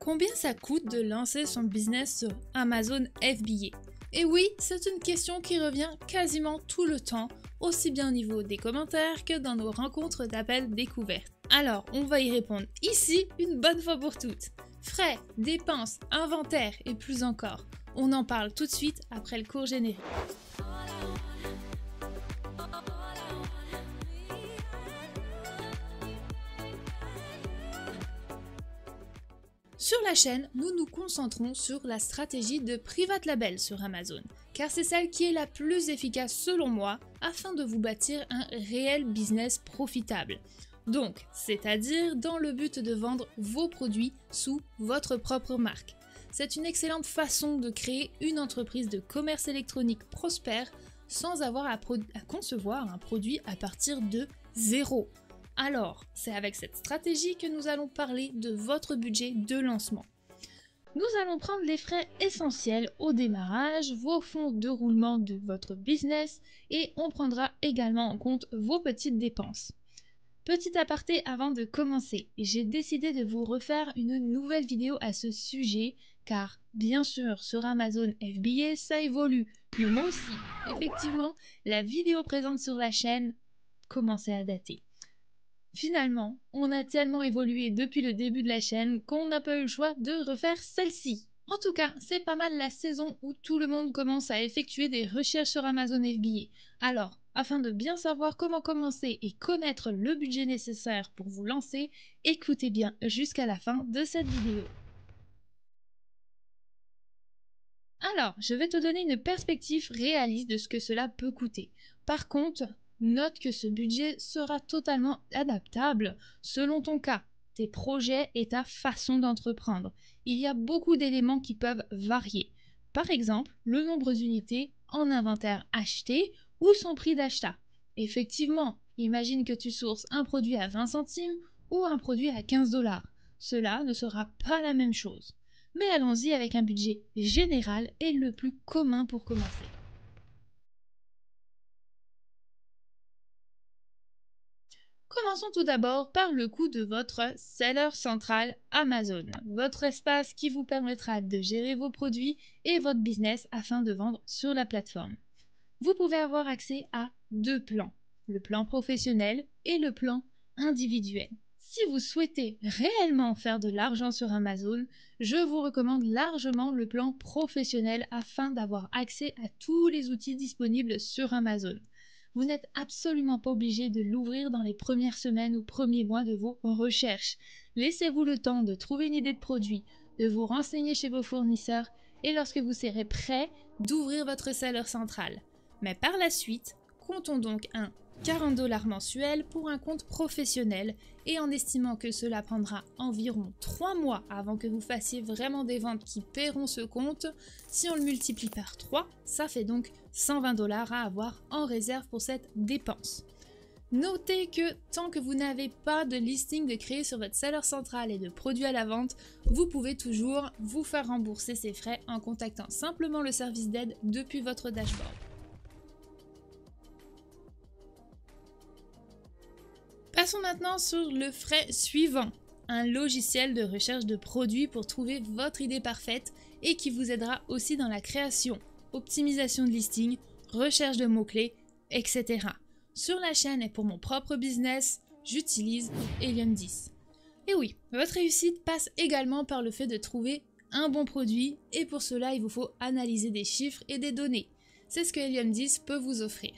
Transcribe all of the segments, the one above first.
Combien ça coûte de lancer son business sur Amazon FBA? Et oui, c'est une question qui revient quasiment tout le temps, aussi bien au niveau des commentaires que dans nos rencontres d'appels découvertes. Alors, on va y répondre ici une bonne fois pour toutes. Frais, dépenses, inventaire et plus encore. On en parle tout de suite après le court générique. Sur la chaîne, nous nous concentrons sur la stratégie de Private Label sur Amazon, car c'est celle qui est la plus efficace selon moi afin de vous bâtir un réel business profitable. Donc, c'est-à-dire dans le but de vendre vos produits sous votre propre marque. C'est une excellente façon de créer une entreprise de commerce électronique prospère sans avoir à concevoir un produit à partir de zéro. Alors, c'est avec cette stratégie que nous allons parler de votre budget de lancement. Nous allons prendre les frais essentiels au démarrage, vos fonds de roulement de votre business et on prendra également en compte vos petites dépenses. Petit aparté avant de commencer, j'ai décidé de vous refaire une nouvelle vidéo à ce sujet car bien sûr sur Amazon FBA ça évolue, mais moi aussi. Effectivement, la vidéo présente sur la chaîne commençait à dater. Finalement, on a tellement évolué depuis le début de la chaîne qu'on n'a pas eu le choix de refaire celle-ci. En tout cas, c'est pas mal la saison où tout le monde commence à effectuer des recherches sur Amazon FBA. Alors, afin de bien savoir comment commencer et connaître le budget nécessaire pour vous lancer, écoutez bien jusqu'à la fin de cette vidéo. Alors, je vais te donner une perspective réaliste de ce que cela peut coûter. Par contre, note que ce budget sera totalement adaptable selon ton cas, tes projets et ta façon d'entreprendre. Il y a beaucoup d'éléments qui peuvent varier. Par exemple, le nombre d'unités en inventaire acheté ou son prix d'achat. Effectivement, imagine que tu sources un produit à 20 centimes ou un produit à 15 $. Cela ne sera pas la même chose. Mais allons-y avec un budget général et le plus commun pour commencer. Commençons tout d'abord par le coût de votre seller central Amazon, votre espace qui vous permettra de gérer vos produits et votre business afin de vendre sur la plateforme. Vous pouvez avoir accès à deux plans, le plan professionnel et le plan individuel. Si vous souhaitez réellement faire de l'argent sur Amazon, je vous recommande largement le plan professionnel afin d'avoir accès à tous les outils disponibles sur Amazon. Vous n'êtes absolument pas obligé de l'ouvrir dans les premières semaines ou premiers mois de vos recherches. Laissez-vous le temps de trouver une idée de produit, de vous renseigner chez vos fournisseurs et lorsque vous serez prêt, d'ouvrir votre seller central. Mais par la suite, comptons donc un 40 $ mensuel pour un compte professionnel et en estimant que cela prendra environ 3 mois avant que vous fassiez vraiment des ventes qui paieront ce compte, si on le multiplie par 3, ça fait donc 120 $ à avoir en réserve pour cette dépense. Notez que tant que vous n'avez pas de listing de créer sur votre seller central et de produits à la vente, vous pouvez toujours vous faire rembourser ces frais en contactant simplement le service d'aide depuis votre dashboard. Passons maintenant sur le frais suivant, un logiciel de recherche de produits pour trouver votre idée parfaite et qui vous aidera aussi dans la création, optimisation de listing, recherche de mots-clés, etc. Sur la chaîne et pour mon propre business, j'utilise Helium 10. Et oui, votre réussite passe également par le fait de trouver un bon produit et pour cela il vous faut analyser des chiffres et des données. C'est ce que Helium 10 peut vous offrir.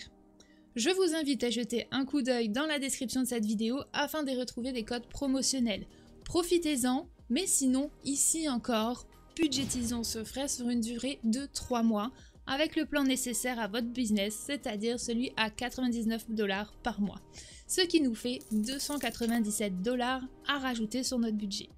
Je vous invite à jeter un coup d'œil dans la description de cette vidéo afin de retrouver des codes promotionnels. Profitez-en, mais sinon, ici encore, budgétisons ce frais sur une durée de 3 mois avec le plan nécessaire à votre business, c'est-à-dire celui à 99 $ par mois, ce qui nous fait 297 $ à rajouter sur notre budget.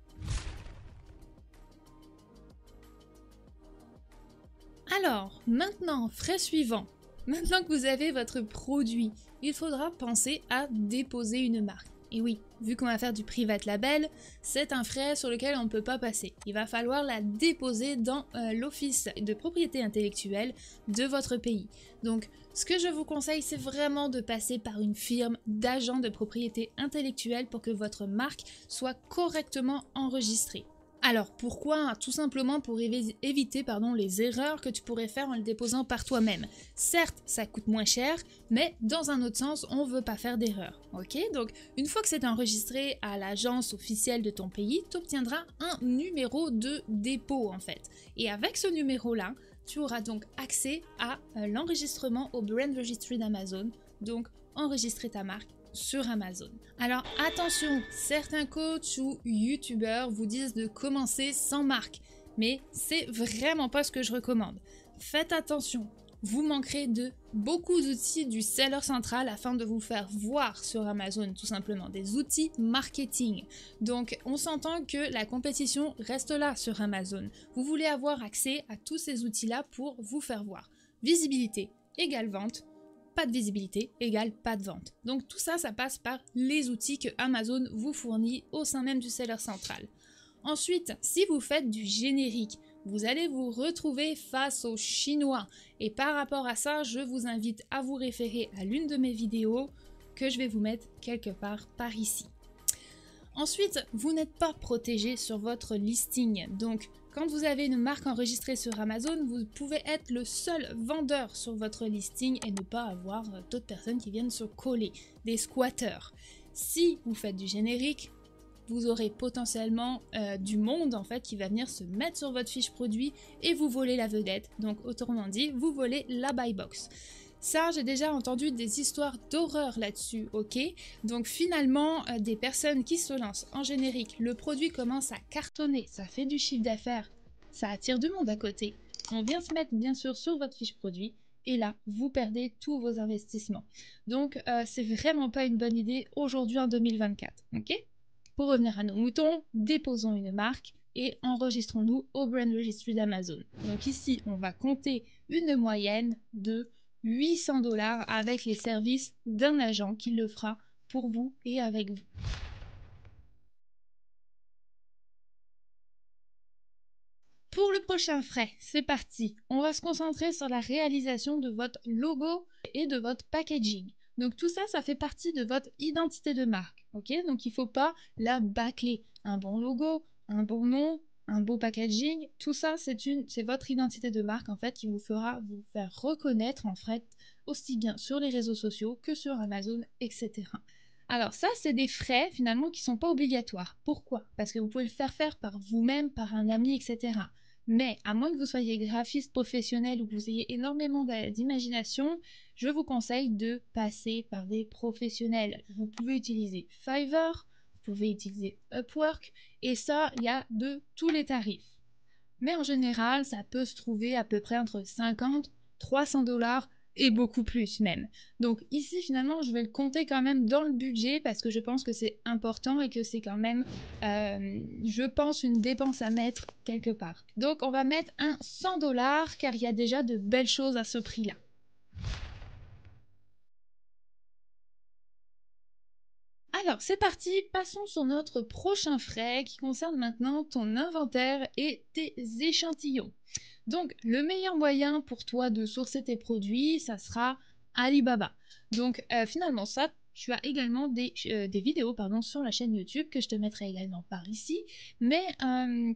Alors, maintenant, frais suivant. Maintenant que vous avez votre produit, il faudra penser à déposer une marque. Et oui, vu qu'on va faire du private label, c'est un frais sur lequel on ne peut pas passer. Il va falloir la déposer dans l'office de propriété intellectuelle de votre pays. Donc, ce que je vous conseille, c'est vraiment de passer par une firme d'agents de propriété intellectuelle pour que votre marque soit correctement enregistrée. Alors pourquoi? Tout simplement pour éviter les erreurs que tu pourrais faire en le déposant par toi-même. Certes, ça coûte moins cher, mais dans un autre sens, on ne veut pas faire d'erreur. Ok? Donc une fois que c'est enregistré à l'agence officielle de ton pays, tu obtiendras un numéro de dépôt en fait. Et avec ce numéro-là, tu auras donc accès à l'enregistrement au Brand Registry d'Amazon, donc enregistrer ta marque sur Amazon. Alors attention, certains coachs ou youtubeurs vous disent de commencer sans marque, mais c'est vraiment pas ce que je recommande. Faites attention, vous manquerez de beaucoup d'outils du seller central afin de vous faire voir sur Amazon, tout simplement, des outils marketing. Donc on s'entend que la compétition reste là sur Amazon. Vous voulez avoir accès à tous ces outils-là pour vous faire voir. Visibilité égale vente. Pas de visibilité égale pas de vente. Donc tout ça, ça passe par les outils que Amazon vous fournit au sein même du seller central. Ensuite, si vous faites du générique, vous allez vous retrouver face aux Chinois. Et par rapport à ça, je vous invite à vous référer à l'une de mes vidéos que je vais vous mettre quelque part par ici. Ensuite, vous n'êtes pas protégé sur votre listing. Donc, quand vous avez une marque enregistrée sur Amazon, vous pouvez être le seul vendeur sur votre listing et ne pas avoir d'autres personnes qui viennent se coller, des squatteurs. Si vous faites du générique, vous aurez potentiellement du monde en fait qui va venir se mettre sur votre fiche produit et vous voler la vedette. Donc autrement dit, vous volez la buy box. Ça, j'ai déjà entendu des histoires d'horreur là-dessus, ok? Donc finalement, des personnes qui se lancent en générique, le produit commence à cartonner, ça fait du chiffre d'affaires, ça attire du monde à côté. On vient se mettre bien sûr sur votre fiche produit et là, vous perdez tous vos investissements. Donc c'est vraiment pas une bonne idée aujourd'hui en 2024, ok? Pour revenir à nos moutons, déposons une marque et enregistrons-nous au Brand Registry d'Amazon. Donc ici, on va compter une moyenne de 800 $ avec les services d'un agent qui le fera pour vous et avec vous. Pour le prochain frais, c'est parti. On va se concentrer sur la réalisation de votre logo et de votre packaging. Donc tout ça, ça fait partie de votre identité de marque. Ok? Donc il ne faut pas la bâcler. Un bon logo, un bon nom, un beau packaging, tout ça, c'est votre identité de marque en fait qui vous fera vous faire reconnaître en fait aussi bien sur les réseaux sociaux que sur Amazon, etc. Alors ça, c'est des frais finalement qui ne sont pas obligatoires. Pourquoi? Parce que vous pouvez le faire par vous-même, par un ami, etc. Mais à moins que vous soyez graphiste professionnel ou que vous ayez énormément d'imagination, je vous conseille de passer par des professionnels. Vous pouvez utiliser Fiverr, vous pouvez utiliser Upwork, et ça, il y a de tous les tarifs. Mais en général, ça peut se trouver à peu près entre 50, 300 $ et beaucoup plus même. Donc ici, finalement, je vais le compter quand même dans le budget parce que je pense que c'est important et que c'est quand même, je pense, une dépense à mettre quelque part. Donc on va mettre un 100 $ car il y a déjà de belles choses à ce prix-là. Alors, c'est parti, passons sur notre prochain frais qui concerne maintenant ton inventaire et tes échantillons. Donc, le meilleur moyen pour toi de sourcer tes produits, ça sera Alibaba. Donc, finalement, ça, tu as également des vidéos sur la chaîne YouTube que je te mettrai également par ici. Mais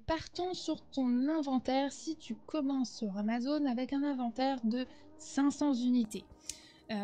partons sur ton inventaire si tu commences sur Amazon avec un inventaire de 500 unités.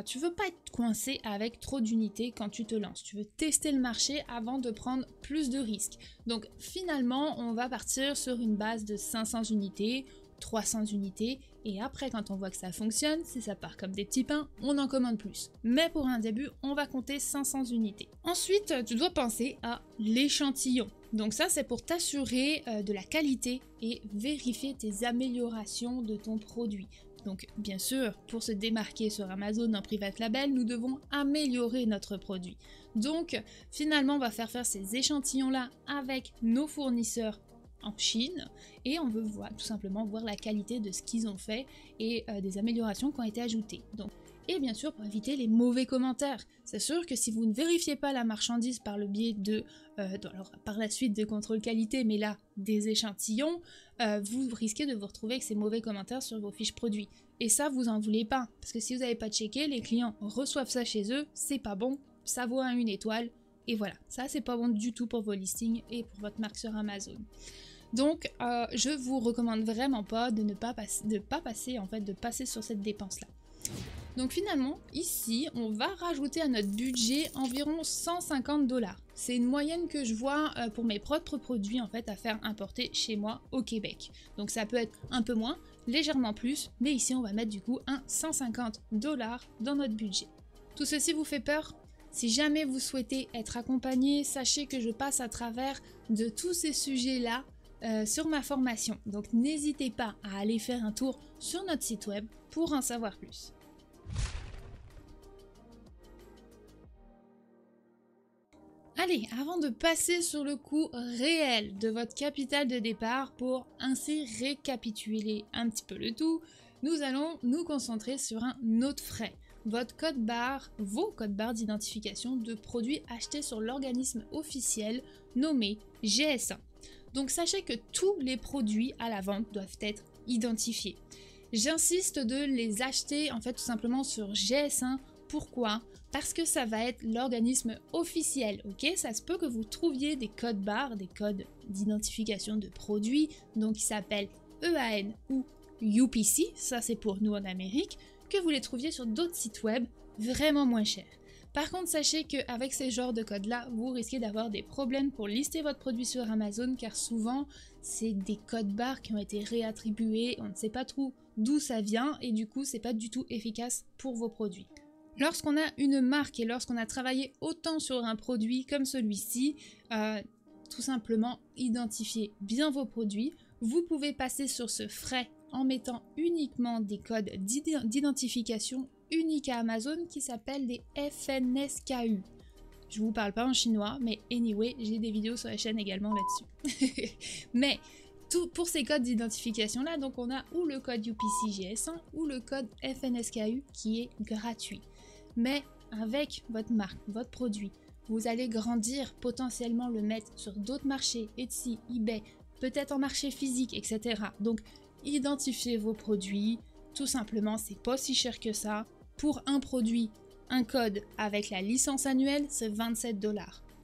Tu veux pas être coincé avec trop d'unités quand tu te lances. Tu veux tester le marché avant de prendre plus de risques. Donc finalement, on va partir sur une base de 500 unités, 300 unités, et après quand on voit que ça fonctionne, si ça part comme des petits pains, on en commande plus. Mais pour un début, on va compter 500 unités. Ensuite, tu dois penser à l'échantillon. Donc ça, c'est pour t'assurer de la qualité et vérifier tes améliorations de ton produit. Donc bien sûr, pour se démarquer sur Amazon en private label, nous devons améliorer notre produit. Donc finalement, on va faire ces échantillons-là avec nos fournisseurs en Chine et on veut tout simplement voir la qualité de ce qu'ils ont fait et des améliorations qui ont été ajoutées. Donc, et bien sûr, pour éviter les mauvais commentaires. C'est sûr que si vous ne vérifiez pas la marchandise par le biais de, alors par la suite de contrôle qualité, mais là, des échantillons, vous risquez de vous retrouver avec ces mauvais commentaires sur vos fiches produits. Et ça, vous en voulez pas. Parce que si vous n'avez pas checké, les clients reçoivent ça chez eux, c'est pas bon, ça vaut une étoile. Et voilà, ça, c'est pas bon du tout pour vos listings et pour votre marque sur Amazon. Donc je vous recommande vraiment pas de passer sur cette dépense là. Donc finalement, ici, on va rajouter à notre budget environ 150 $. C'est une moyenne que je vois pour mes propres produits en fait à faire importer chez moi au Québec. Donc ça peut être un peu moins, légèrement plus, mais ici on va mettre du coup un 150 $ dans notre budget. Tout ceci vous fait peur? Si jamais vous souhaitez être accompagné, sachez que je passe à travers de tous ces sujets-là sur ma formation. Donc n'hésitez pas à aller faire un tour sur notre site web pour en savoir plus. Allez, avant de passer sur le coût réel de votre capital de départ pour ainsi récapituler un petit peu le tout, nous allons nous concentrer sur un autre frais. Votre code barre, vos codes barres d'identification de produits achetés sur l'organisme officiel nommé GS1. Donc sachez que tous les produits à la vente doivent être identifiés. J'insiste de les acheter en fait tout simplement sur GS1. Pourquoi? Parce que ça va être l'organisme officiel, ok? Ça se peut que vous trouviez des codes barres, des codes d'identification de produits, donc qui s'appellent EAN ou UPC, ça c'est pour nous en Amérique, que vous les trouviez sur d'autres sites web vraiment moins chers. Par contre, sachez qu'avec ces genres de codes-là, vous risquez d'avoir des problèmes pour lister votre produit sur Amazon, car souvent, c'est des codes barres qui ont été réattribués, on ne sait pas trop d'où ça vient, et du coup, c'est pas du tout efficace pour vos produits. Lorsqu'on a une marque et lorsqu'on a travaillé autant sur un produit comme celui-ci, tout simplement identifiez bien vos produits. Vous pouvez passer sur ce frais en mettant uniquement des codes d'identification uniques à Amazon qui s'appellent des FNSKU. Je vous parle pas en chinois, mais anyway, j'ai des vidéos sur la chaîne également là-dessus. Mais pour ces codes d'identification là, donc on a ou le code UPC GS1 ou le code FNSKU qui est gratuit. Mais avec votre marque, votre produit, vous allez grandir, potentiellement le mettre sur d'autres marchés, Etsy, eBay, peut-être en marché physique, etc. Donc identifiez vos produits, tout simplement, c'est pas si cher que ça. Pour un produit, un code avec la licence annuelle, c'est 27 $.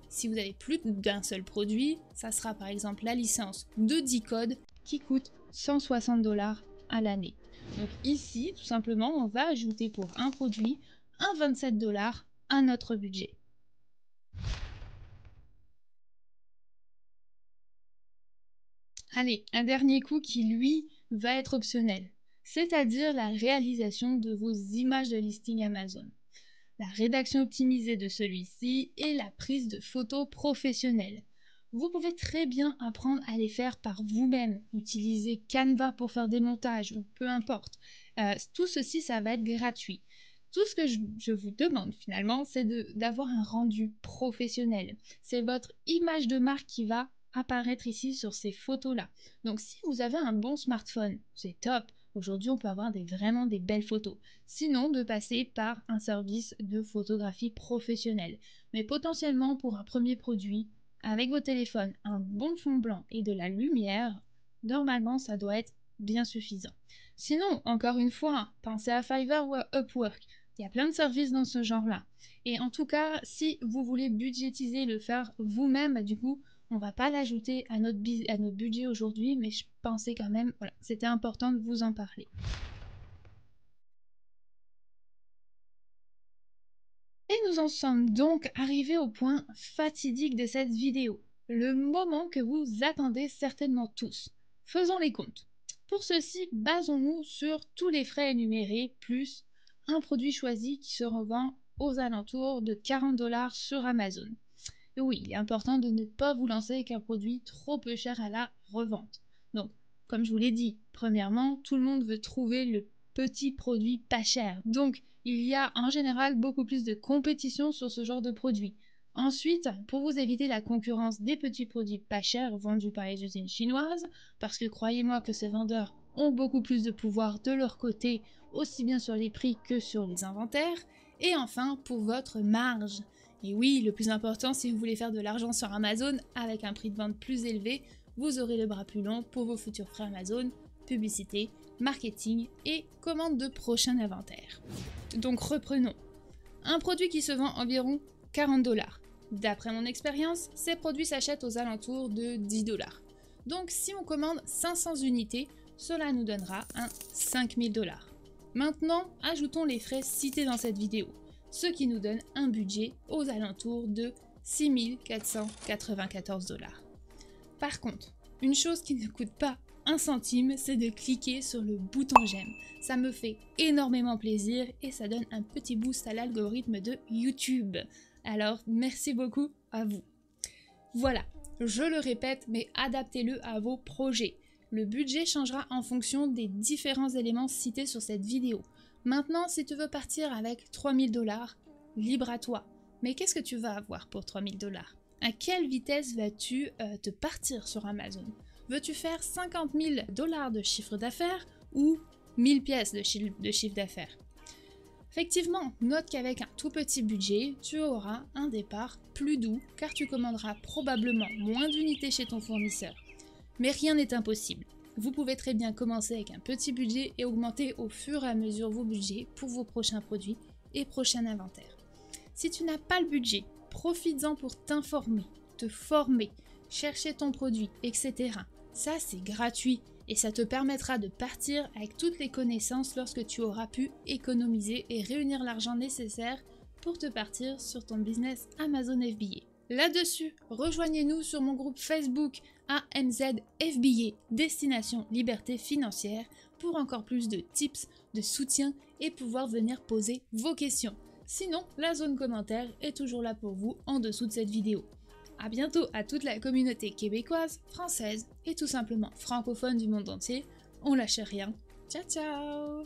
Si vous avez plus d'un seul produit, ça sera par exemple la licence de 10 codes qui coûte 160 $ à l'année. Donc ici, tout simplement, on va ajouter pour un produit un 27 $ à notre budget. Allez, un dernier coût qui lui va être optionnel, c'est-à-dire la réalisation de vos images de listing Amazon, la rédaction optimisée de celui-ci et la prise de photos professionnelles. Vous pouvez très bien apprendre à les faire par vous-même, utiliser Canva pour faire des montages, ou peu importe. Tout ceci, ça va être gratuit. Tout ce que je vous demande finalement, c'est d'avoir un rendu professionnel. C'est votre image de marque qui va apparaître ici sur ces photos-là. Donc si vous avez un bon smartphone, c'est top. Aujourd'hui, on peut avoir vraiment des belles photos. Sinon, de passer par un service de photographie professionnelle. Mais potentiellement, pour un premier produit, avec vos téléphones, un bon fond blanc et de la lumière, normalement, ça doit être bien suffisant. Sinon, encore une fois, pensez à Fiverr ou à Upwork. Il y a plein de services dans ce genre-là. Et en tout cas, si vous voulez budgétiser, le faire vous-même, du coup, on va pas l'ajouter à notre budget aujourd'hui, mais je pensais quand même, voilà, c'était important de vous en parler. Et nous en sommes donc arrivés au point fatidique de cette vidéo, le moment que vous attendez certainement tous. Faisons les comptes. Pour ceci, basons-nous sur tous les frais énumérés, plus un produit choisi qui se revend aux alentours de 40 $ sur Amazon. Et oui, il est important de ne pas vous lancer avec un produit trop peu cher à la revente. Donc, comme je vous l'ai dit, premièrement, tout le monde veut trouver le petit produit pas cher. Donc, il y a en général beaucoup plus de compétition sur ce genre de produit. Ensuite, pour vous éviter la concurrence des petits produits pas chers vendus par les usines chinoises, parce que croyez-moi que ces vendeurs ont beaucoup plus de pouvoir de leur côté, aussi bien sur les prix que sur les inventaires. Et enfin, pour votre marge. Et oui, le plus important, si vous voulez faire de l'argent sur Amazon avec un prix de vente plus élevé, vous aurez le bras plus long pour vos futurs frais Amazon, publicité, marketing et commande de prochain inventaire. Donc reprenons. Un produit qui se vend environ 40 $. D'après mon expérience, ces produits s'achètent aux alentours de 10 $. Donc si on commande 500 unités, cela nous donnera un 5000 $. Maintenant, ajoutons les frais cités dans cette vidéo, ce qui nous donne un budget aux alentours de 6494 $. Par contre, une chose qui ne coûte pas un centime, c'est de cliquer sur le bouton j'aime. Ça me fait énormément plaisir et ça donne un petit boost à l'algorithme de YouTube. Alors, merci beaucoup à vous. Voilà, je le répète, mais adaptez-le à vos projets. Le budget changera en fonction des différents éléments cités sur cette vidéo. Maintenant, si tu veux partir avec 3000 $, libre à toi. Mais qu'est-ce que tu vas avoir pour 3000 $? À quelle vitesse vas-tu te partir sur Amazon? Veux-tu faire 50 000 $ de chiffre d'affaires ou 1000 pièces de chiffre d'affaires? Effectivement, note qu'avec un tout petit budget, tu auras un départ plus doux car tu commanderas probablement moins d'unités chez ton fournisseur. Mais rien n'est impossible. Vous pouvez très bien commencer avec un petit budget et augmenter au fur et à mesure vos budgets pour vos prochains produits et prochains inventaires. Si tu n'as pas le budget, profites-en pour t'informer, te former, chercher ton produit, etc. Ça, c'est gratuit et ça te permettra de partir avec toutes les connaissances lorsque tu auras pu économiser et réunir l'argent nécessaire pour te partir sur ton business Amazon FBA. Là-dessus, rejoignez-nous sur mon groupe Facebook AMZ FBA Destination Liberté Financière pour encore plus de tips, de soutien et pouvoir venir poser vos questions. Sinon, la zone commentaire est toujours là pour vous en dessous de cette vidéo. A bientôt à toute la communauté québécoise, française et tout simplement francophone du monde entier. On lâche rien. Ciao ciao!